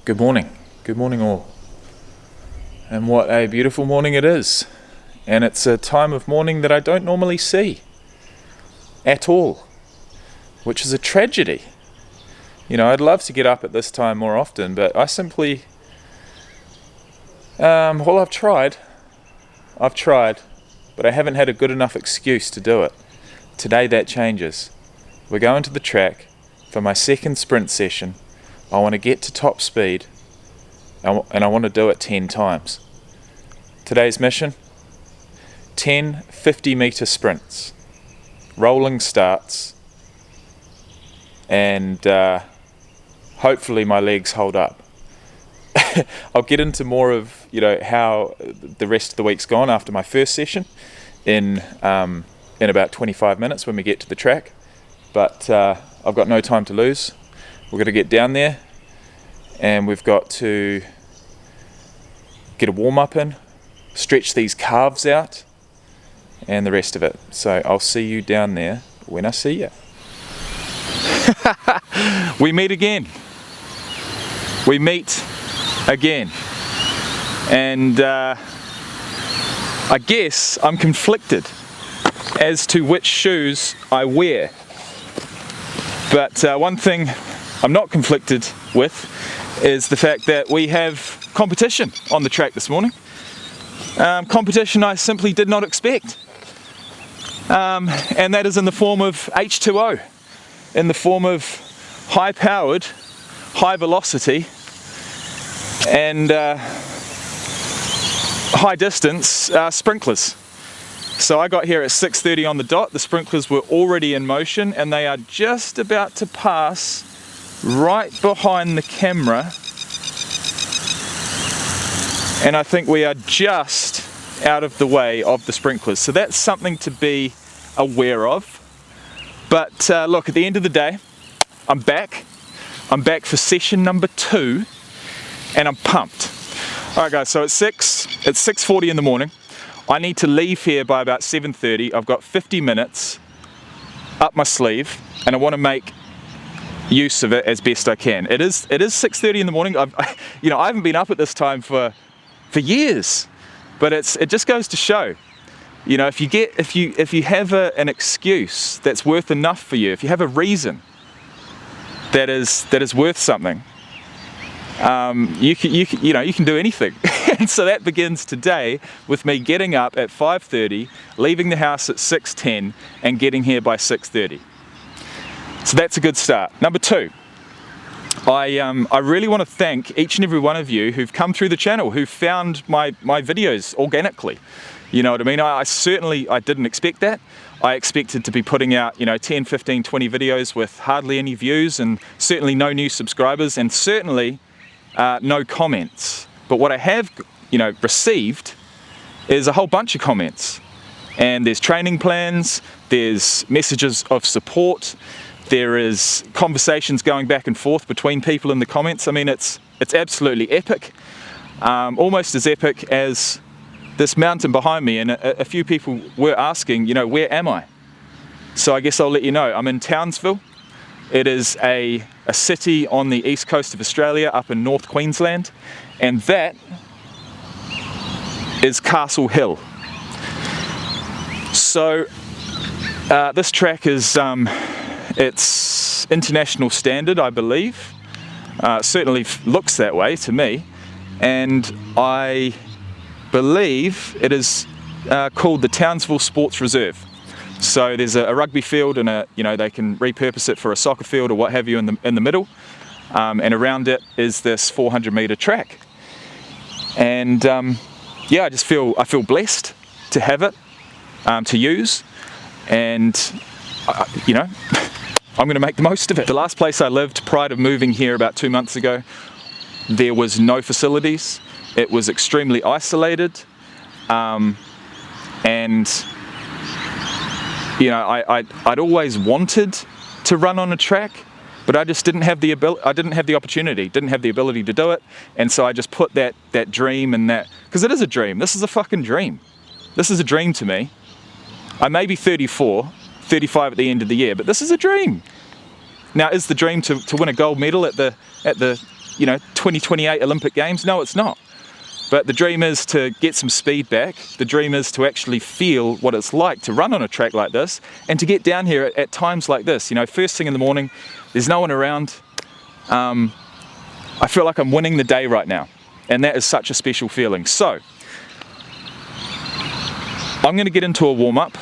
Good morning all. And what a beautiful morning it is. And it's a time of morning that I don't normally see at all, which is a tragedy. You know, I'd love to get up at this time more often, but I simply, I've tried, but I haven't had a good enough excuse to do it. Today that changes. We're going to the track for my second sprint session. I want to get to top speed, and I want to do it 10 times. Today's mission, 10 50-meter sprints, rolling starts, and hopefully my legs hold up. I'll get into more of how the rest of the week's gone after my first session in about 25 minutes when we get to the track, but I've got no time to lose. We're going to get down there and we've got to get a warm-up in, stretch these calves out, and the rest of it. So I'll see you down there when I see you. We meet again. And I guess I'm conflicted as to which shoes I wear. But one thing I'm not conflicted with is the fact that we have competition on the track this morning. Competition I simply did not expect. And that is in the form of H2O, in the form of high-powered, high-velocity, and high-distance sprinklers. So I got here at 6:30 on the dot. The sprinklers were already in motion, and they are just about to pass right behind the camera. And I think we are just out of the way of the sprinklers. So that's something to be aware of. But look, at the end of the day, I'm back. I'm back for session number 2, and I'm pumped. All right, guys, so it's 6:40 in the morning. I need to leave here by about 7:30. I've got 50 minutes up my sleeve, and I want to make use of it as best I can. It is 6:30 in the morning. I haven't been up at this time for years, but it just goes to show, if you have an excuse that's worth enough for you, if you have a reason that is worth something, you can do anything. And so that begins today with me getting up at 5:30, leaving the house at 6:10, and getting here by 6:30. So that's a good start. Number 2, I really want to thank each and every one of you who've come through the channel, who found my videos organically. You know what I mean? I didn't expect that. I expected to be putting out 10, 15, 20 videos with hardly any views, and certainly no new subscribers, and certainly no comments. But what I have received is a whole bunch of comments, and there's training plans, there's messages of support, there is conversations going back and forth between people in the comments. I mean, it's absolutely epic, almost as epic as this mountain behind me. And a few people were asking, where am I? So I guess I'll let you know. I'm in Townsville. It is a city on the east coast of Australia, up in North Queensland, and that is Castle Hill. So this track is it's international standard, I believe. It certainly looks that way to me, and I believe it is called the Townsville Sports Reserve. So there's a rugby field, and they can repurpose it for a soccer field or what have you in the middle, and around it is this 400-meter track. And I feel blessed to have it, to use, and I'm going to make the most of it. The last place I lived prior to moving here about 2 months ago, there was no facilities. It was extremely isolated, and I'd always wanted to run on a track, but I just didn't have the opportunity, didn't have the ability to do it. And so I just put that dream, and that, because it is a dream. This is a fucking dream. This is a dream to me. I may be 34, 35 at the end of the year, but this is a dream. Now, is the dream to win a gold medal at the 2028 Olympic Games? No, it's not. But the dream is to get some speed back. The dream is to actually feel what it's like to run on a track like this and to get down here at times like this. First thing in the morning, there's no one around. I feel like I'm winning the day right now. And that is such a special feeling. So, I'm going to get into a warm-up.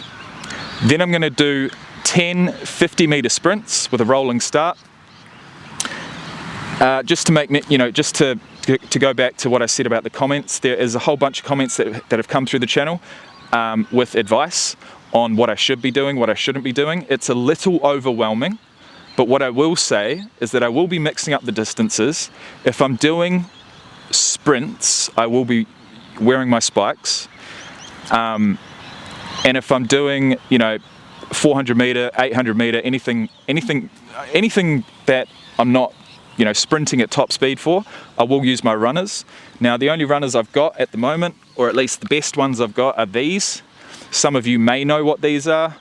Then I'm going to do 10 50-meter sprints with a rolling start. Just to make, just to go back to what I said about the comments, there is a whole bunch of comments that have come through the channel with advice on what I should be doing, what I shouldn't be doing. It's a little overwhelming, but what I will say is that I will be mixing up the distances. If I'm doing sprints, I will be wearing my spikes. And if I'm doing, 400 meter, 800 meter, anything that I'm not sprinting at top speed for, I will use my runners. Now, the only runners I've got at the moment, or at least the best ones I've got, are these. Some of you may know what these are.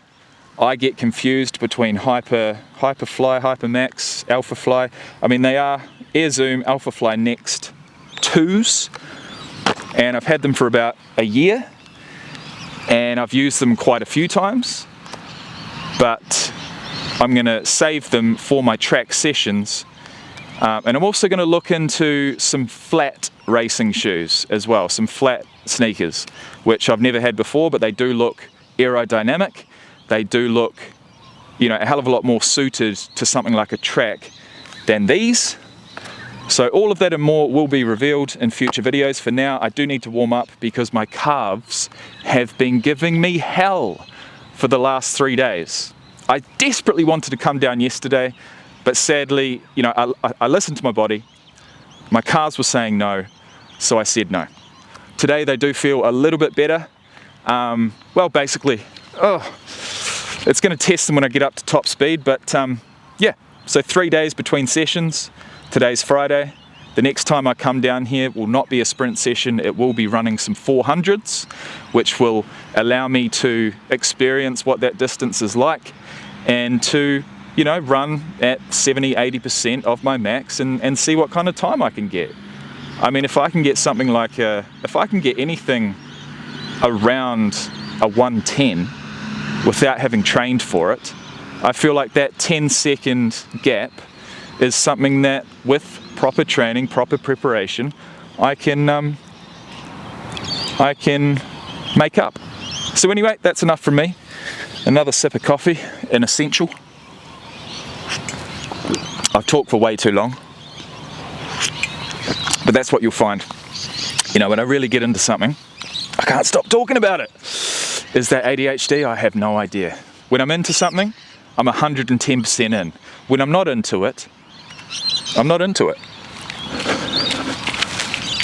I get confused between Hyperfly, Hypermax, Alphafly. I mean, they are Air Zoom Alphafly Next 2s, and I've had them for about a year, and I've used them quite a few times, but I'm gonna save them for my track sessions. And I'm also going to look into some flat racing shoes as well, some flat sneakers, which I've never had before, but they do look aerodynamic. They do look, a hell of a lot more suited to something like a track than these. So all of that and more will be revealed in future videos. For now, I do need to warm up because my calves have been giving me hell for the last 3 days. I desperately wanted to come down yesterday, but sadly, I listened to my body. My calves were saying no, so I said no. Today they do feel a little bit better. Well, basically, it's going to test them when I get up to top speed, but yeah. So 3 days between sessions. Today's Friday. The next time I come down here will not be a sprint session. It will be running some 400s, which will allow me to experience what that distance is like and to run at 70-80% of my max and see what kind of time I can get. I mean, if I can get something like if I can get anything around a 110 without having trained for it, I feel like that 10-second gap is something that with proper training, proper preparation, I can make up. So anyway, that's enough from me. Another sip of coffee, an essential. I've talked for way too long, but that's what you'll find. When I really get into something, I can't stop talking about it. Is that ADHD? I have no idea. When I'm into something, I'm 110% in. When I'm not into it, I'm not into it.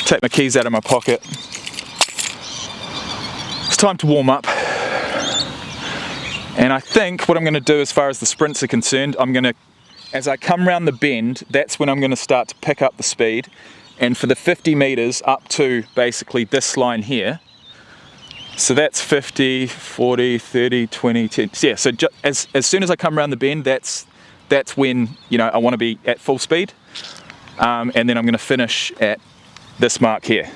Take my keys out of my pocket. It's time to warm up. And I think what I'm going to do as far as the sprints are concerned, as I come round the bend, that's when I'm going to start to pick up the speed. And for the 50 meters up to basically this line here, so that's 50, 40, 30, 20, 10. Yeah, so as soon as I come around the bend, that's when I want to be at full speed. And then I'm going to finish at this mark here.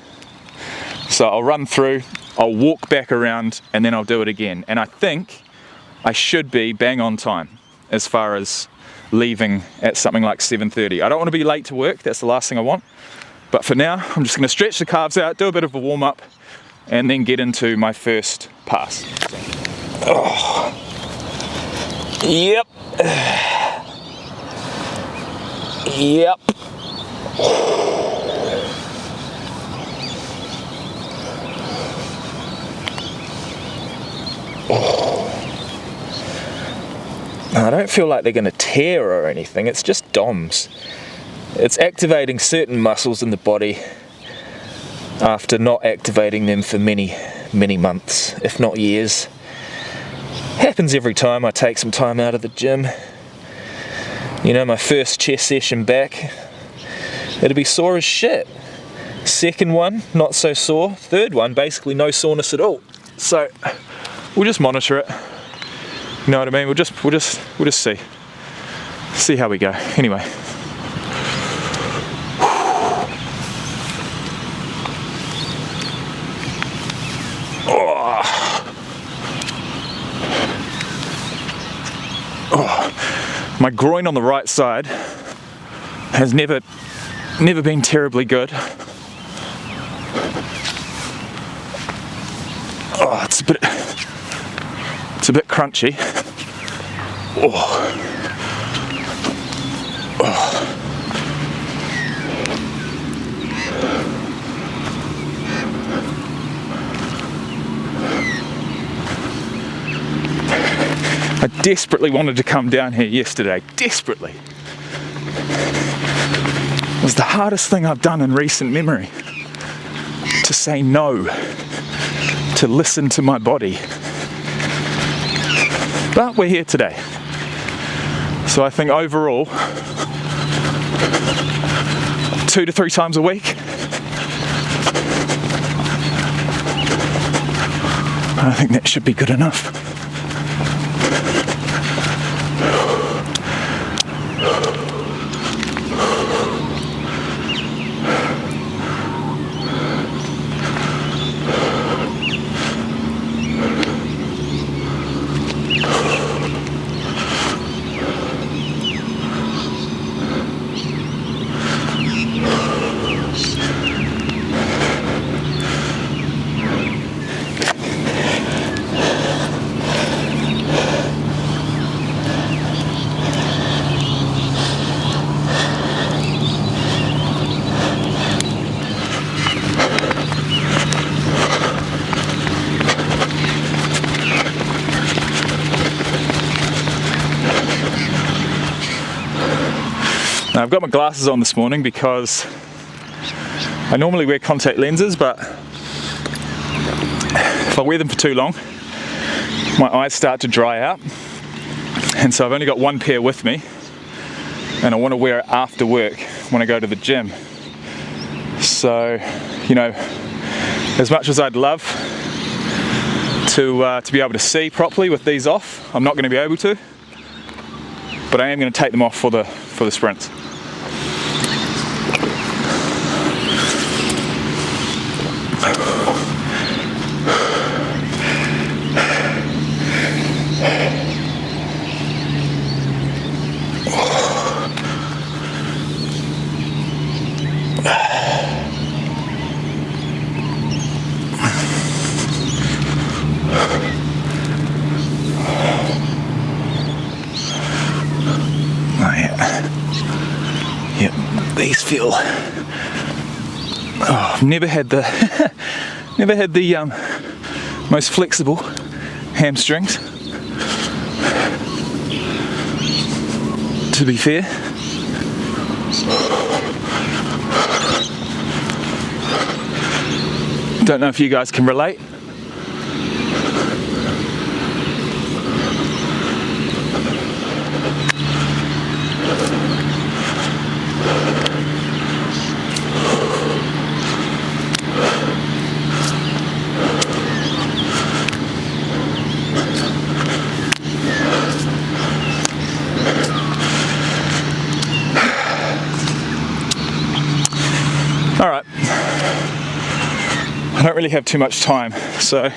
So I'll run through, I'll walk back around, and then I'll do it again. And I think I should be bang on time as far as leaving at something like 7:30. I don't want to be late to work, that's the last thing I want. But for now, I'm just going to stretch the calves out, do a bit of a warm up, and then get into my first pass. Oh. Yep. Yep. I don't feel like they're going to tear or anything, it's just DOMs. It's activating certain muscles in the body after not activating them for many, many months, if not years. Happens every time I take some time out of the gym. My first chest session back, it'll be sore as shit. Second one, not so sore. Third one, basically no soreness at all. So we'll just monitor it. You know what I mean? We'll just see how we go. Anyway. groin on the right side has never been terribly good. Oh, it's a bit crunchy. Oh. Oh. I desperately wanted to come down here yesterday, desperately. It was the hardest thing I've done in recent memory, to say no, to listen to my body. But we're here today. So I think overall, 2 to 3 times a week, I think that should be good enough. Now, I've got my glasses on this morning because I normally wear contact lenses, but if I wear them for too long, my eyes start to dry out, and so I've only got one pair with me, and I want to wear it after work when I go to the gym. So, you know, as much as I'd love to be able to see properly with these off, I'm not going to be able to, but I am going to take them off for the sprints. Yep, these feel. Oh, I've never had the most flexible hamstrings, to be fair. Don't know if you guys can relate. All right, I don't really have too much time, so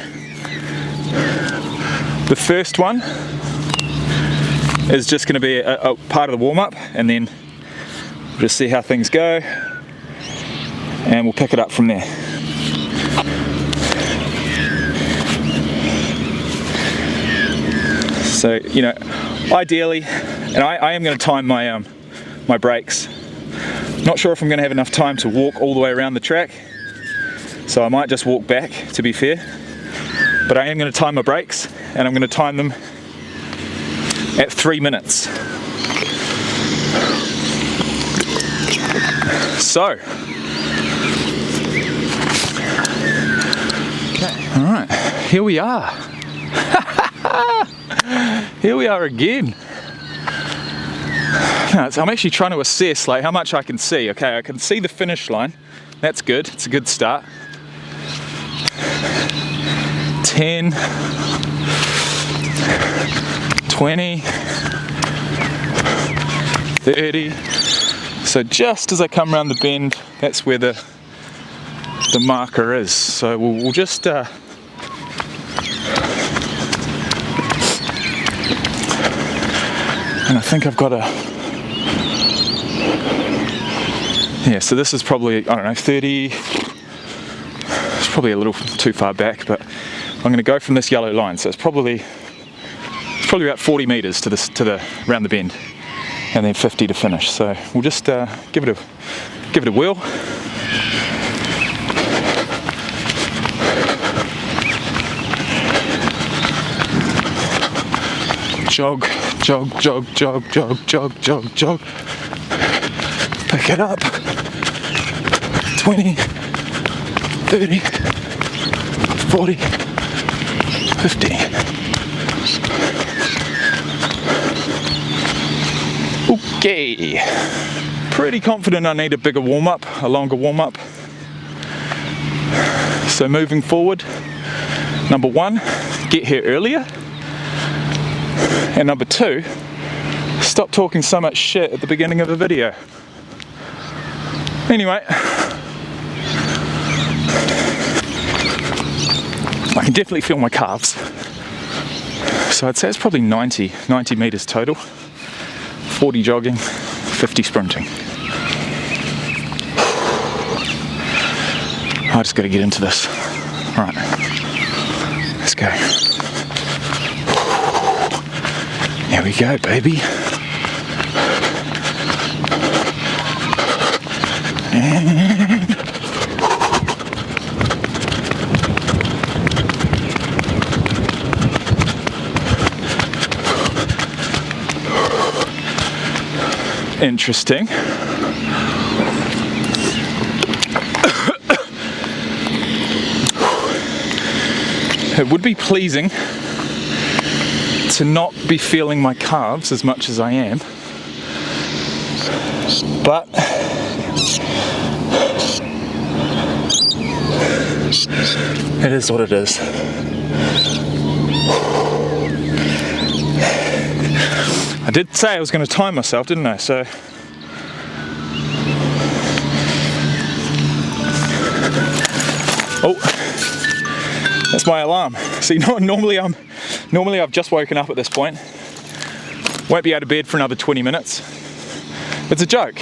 the first one is just going to be a part of the warm-up, and then we'll just see how things go, and we'll pick it up from there. So, you know, ideally, and I am going to time my my brakes. Not sure if I'm going to have enough time to walk all the way around the track, so I might just walk back, to be fair. But I am going to time my brakes, and I'm going to time them at 3 minutes. So, all right, here we are. Here we are again. I'm actually trying to assess like how much I can see. Okay, I can see the finish line. That's good. It's a good start. 10, 20, 30. So just as I come around the bend, that's where the marker is. So we'll just And I think I've got yeah, so this is probably, I don't know, 30, it's probably a little too far back, but I'm going to go from this yellow line, so it's probably about 40 meters to the round the bend, and then 50 to finish. So we'll just give it a whirl. Jog, jog, jog, jog, jog, jog, jog, jog. Pick it up. 20, 30, 40, 50. Okay. Pretty confident I need a bigger warm-up, a longer warm-up. So moving forward, number one, get here earlier. And number two, stop talking so much shit at the beginning of a video. Anyway, I can definitely feel my calves. So I'd say it's probably 90 meters total. 40 jogging, 50 sprinting. I just got to get into this. All right, let's go. Here we go, baby. And interesting. It would be pleasing to not be feeling my calves as much as I am, but it is what it is. I did say I was going to time myself, didn't I? So oh, that's my alarm. See, normally I've just woken up at this point. Won't be out of bed for another 20 minutes. It's a joke.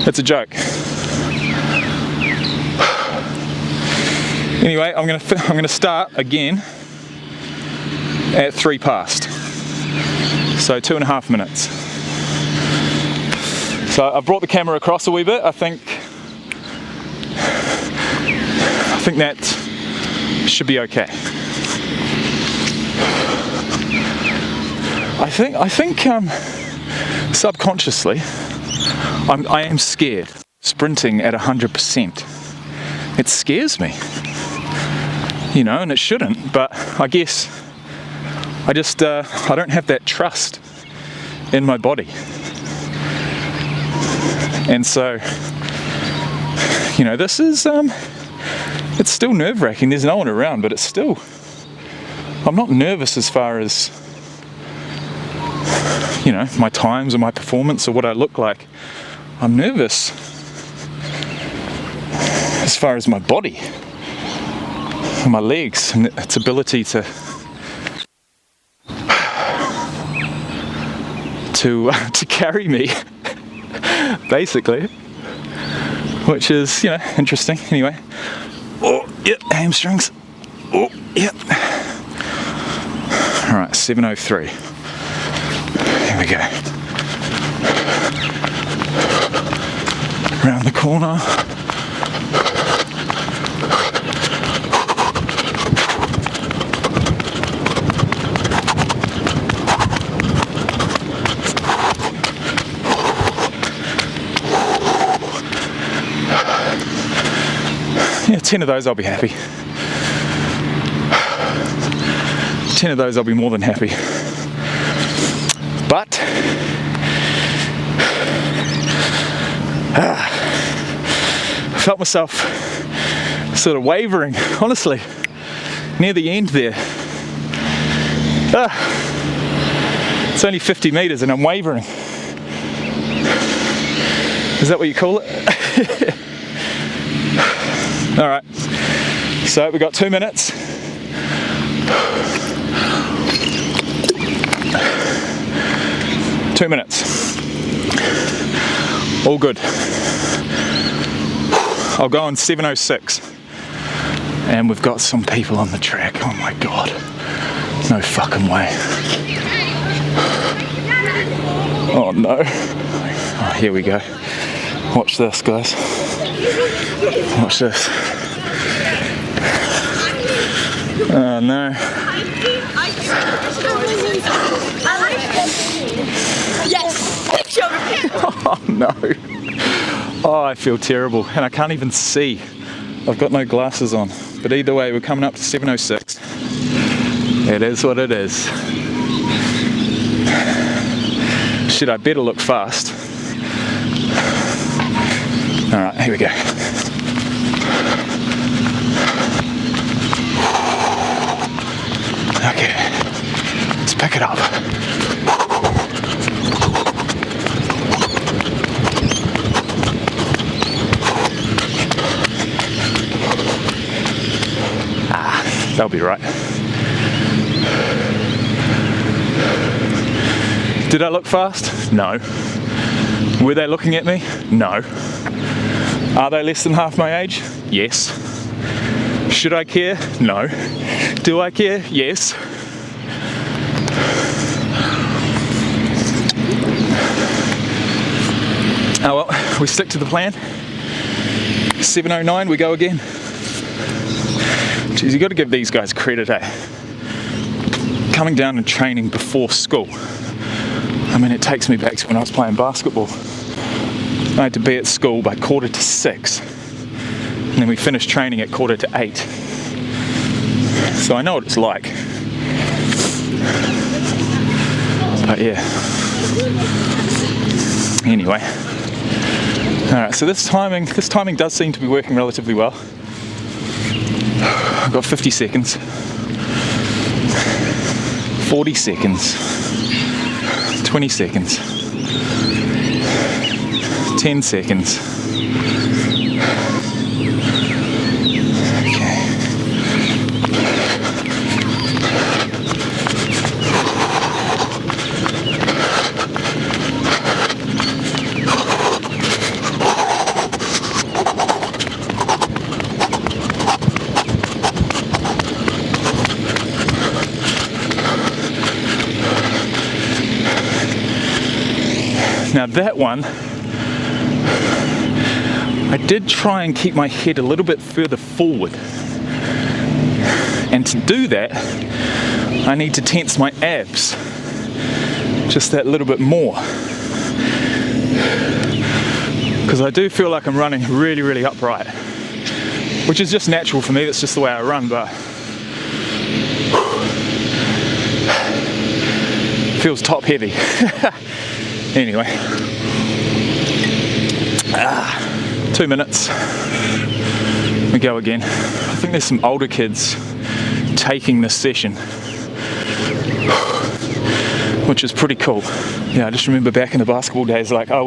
It's a joke. Anyway, I'm gonna start again at 3 past. So 2.5 minutes. So I've brought the camera across a wee bit. I think that should be okay. I think subconsciously I am scared. Sprinting at 100%. It scares me. You know, and it shouldn't, but I guess I just I don't have that trust in my body. And so, you know, this is it's still nerve-wracking. There's no one around, but it's still, I'm not nervous as far as, you know, my times or my performance or what I look like. I'm nervous as far as my body, my legs, and its ability to carry me, basically, which is, you know, interesting. Anyway, oh, yep, hamstrings. Oh, yep. All right, 7:03. Here we go. Around the corner. Yeah, 10 of those I'll be happy. 10 of those I'll be more than happy. But I felt myself sort of wavering, honestly, near the end there. It's only 50 meters and I'm wavering. Is that what you call it? All right, so we've got 2 minutes. 2 minutes. All good. I'll go on 7:06. And we've got some people on the track. Oh my god. No fucking way. Oh no. Oh, here we go. Watch this, guys. Watch this. Oh no. Yes! Picture! Oh no. Oh, I feel terrible. And I can't even see. I've got no glasses on. But either way, we're coming up to 7:06. It is what it is. Shit, I better look fast. Alright, here we go. Okay, let's pick it up. They'll be right. Did I look fast? No. Were they looking at me? No. Are they less than half my age? Yes. Should I care? No. Do I care? Yes. Oh well, we stick to the plan. 7:09, we go again. Jeez, you got to give these guys credit, eh? Coming down and training before school. I mean, it takes me back to when I was playing basketball. I had to be at school by 5:45, and then we finished training at 8:15. So I know what it's like. But yeah. Anyway. Alright, so this timing does seem to be working relatively well. I've got 50 seconds, 40 seconds, 20 seconds, 10 seconds. Okay. Now that one, I did try and keep my head a little bit further forward. And to do that, I need to tense my abs just that little bit more. Because I do feel like I'm running really, really upright. Which is just natural for me, that's just the way I run, but feels top heavy. Anyway, 2 minutes, we go again. I think there's some older kids taking this session, which is pretty cool. Yeah, I just remember back in the basketball days, like I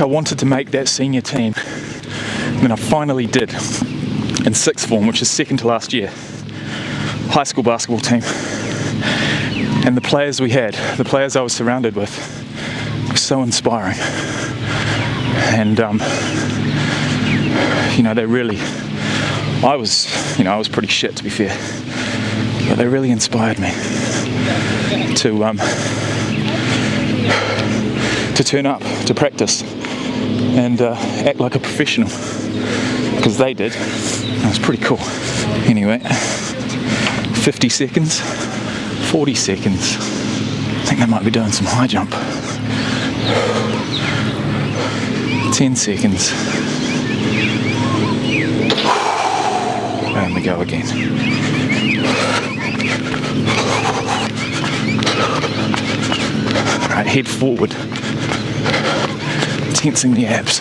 wanted to make that senior team, and I finally did in sixth form, which is second to last year, high school basketball team. And the players we had, the players I was surrounded with, were so inspiring. And, you know, they really, I was pretty shit, to be fair. But they really inspired me to turn up, to practice, and act like a professional. Because they did. That was pretty cool. Anyway, 50 seconds. 40 seconds. I think they might be doing some high jump. 10 seconds. And we go again. Right, head forward. Tensing the abs.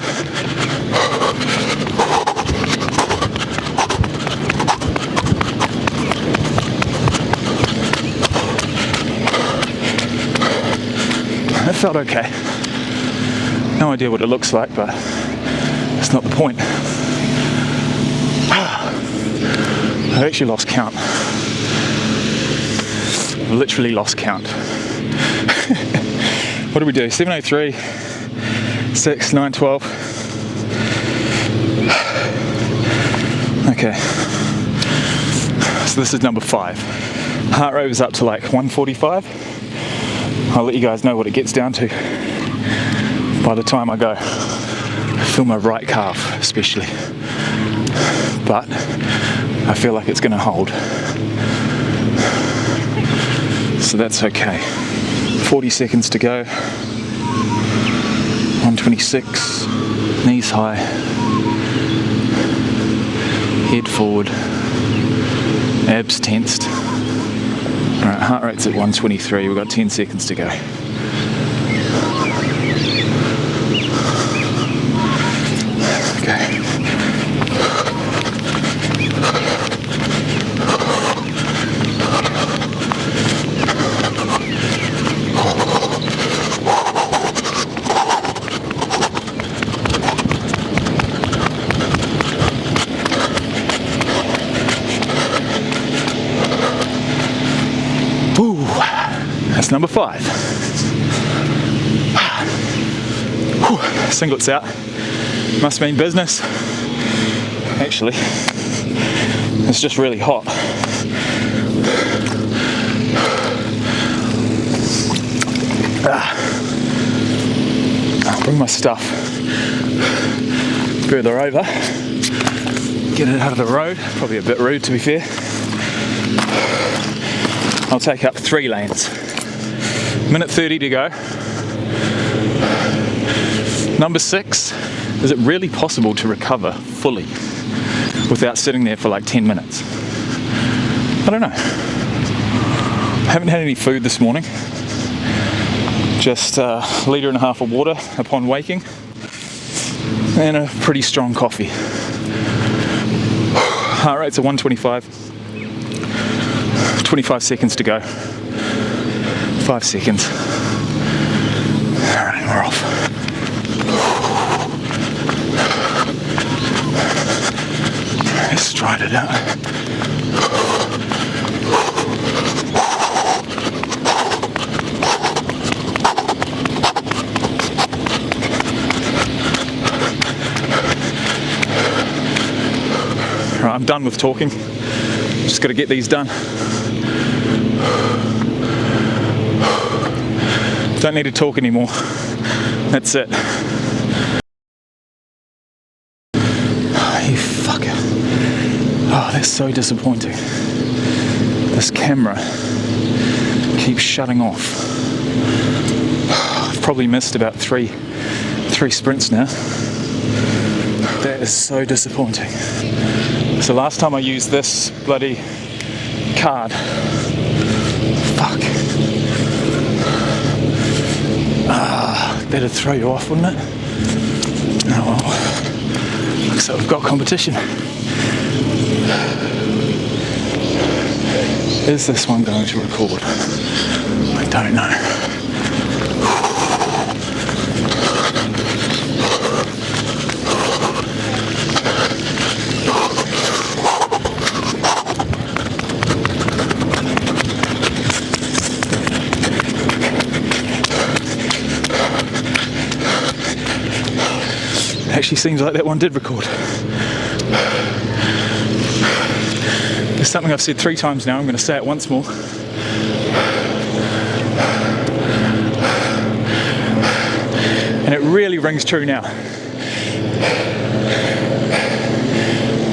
That felt okay. No idea what it looks like, but it's not the point. I actually lost count. Literally lost count. What do we do? 7:03, 6, 9, 12. Okay. So this is number 5. Heart rate was up to like 145. I'll let you guys know what it gets down to by the time I go. I feel my right calf especially, but I feel like it's going to hold, so that's okay. 40 seconds to go. 126, knees high, head forward, abs tensed. Alright, heart rate's at 123, we've got 10 seconds to go. Okay. That's number 5. Singlets out. Must mean business. Actually, it's just really hot. I'll bring my stuff further over. Get it out of the road. Probably a bit rude, to be fair. I'll take up 3 lanes. Minute 30 to go. Number 6, is it really possible to recover fully without sitting there for like 10 minutes? I don't know. I haven't had any food this morning. Just a litre and a half of water upon waking and a pretty strong coffee. Heart rate's at 125. 25 seconds to go. 5 seconds. Alright, we're off. Let's stride it out. Right, I'm done with talking. Just got to get these done. Don't need to talk anymore. That's it. Oh, you fucker. Oh, that's so disappointing. This camera keeps shutting off. I've probably missed about three sprints now. That is so disappointing. So last time I used this bloody card. Fuck. That'd throw you off, wouldn't it? Oh well. Looks like we've got competition. Is this one going to record? I don't know. Actually seems like that one did record. There's something I've said 3 times now, I'm going to say it once more. And it really rings true now.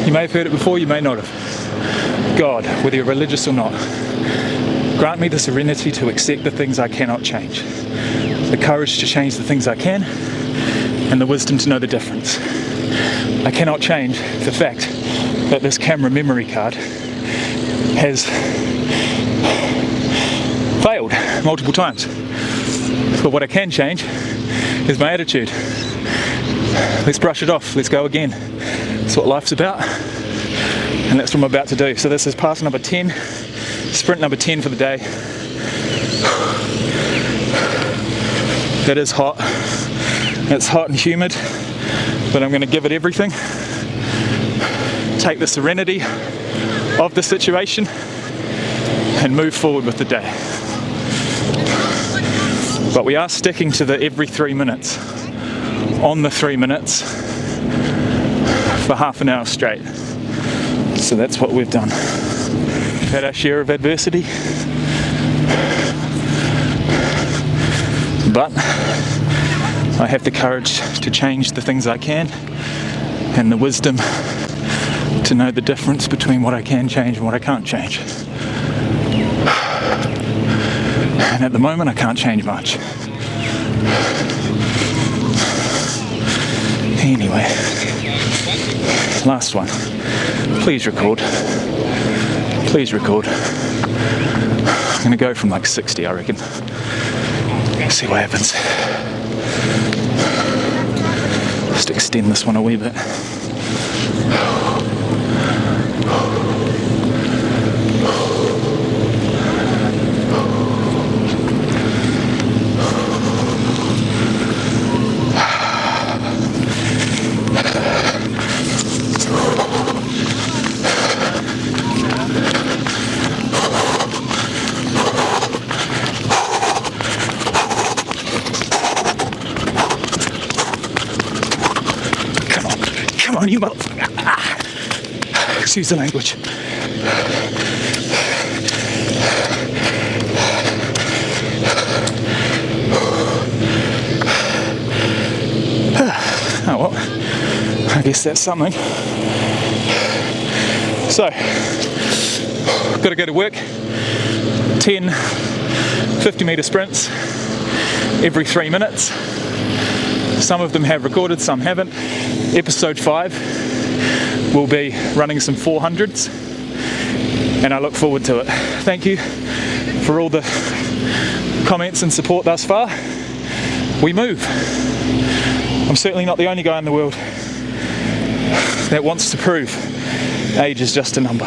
You may have heard it before, you may not have. God, whether you're religious or not, grant me the serenity to accept the things I cannot change, the courage to change the things I can, and the wisdom to know the difference. I cannot change the fact that this camera memory card has failed multiple times. But what I can change is my attitude. Let's brush it off, let's go again. That's what life's about, and that's what I'm about to do. So this is pass number 10, sprint number 10 for the day. That is hot. It's hot and humid, but I'm going to give it everything. Take the serenity of the situation and move forward with the day. But we are sticking to the every 3 minutes, on the 3 minutes, for half an hour straight. So that's what we've done. We've had our share of adversity, but I have the courage to change the things I can, and the wisdom to know the difference between what I can change and what I can't change. And at the moment I can't change much. Anyway, last one. Please record. Please record. I'm gonna go from like 60, I reckon. See what happens. Just extend this one a wee bit. Come on, you motherfucker. Ah. Excuse the language. Oh well, I guess that's something. So, got to go to work. 10 50-meter sprints every 3 minutes. Some of them have recorded, some haven't. Episode 5 will be running some 400s, and I look forward to it. Thank you for all the comments and support thus far. We move. I'm certainly not the only guy in the world that wants to prove age is just a number.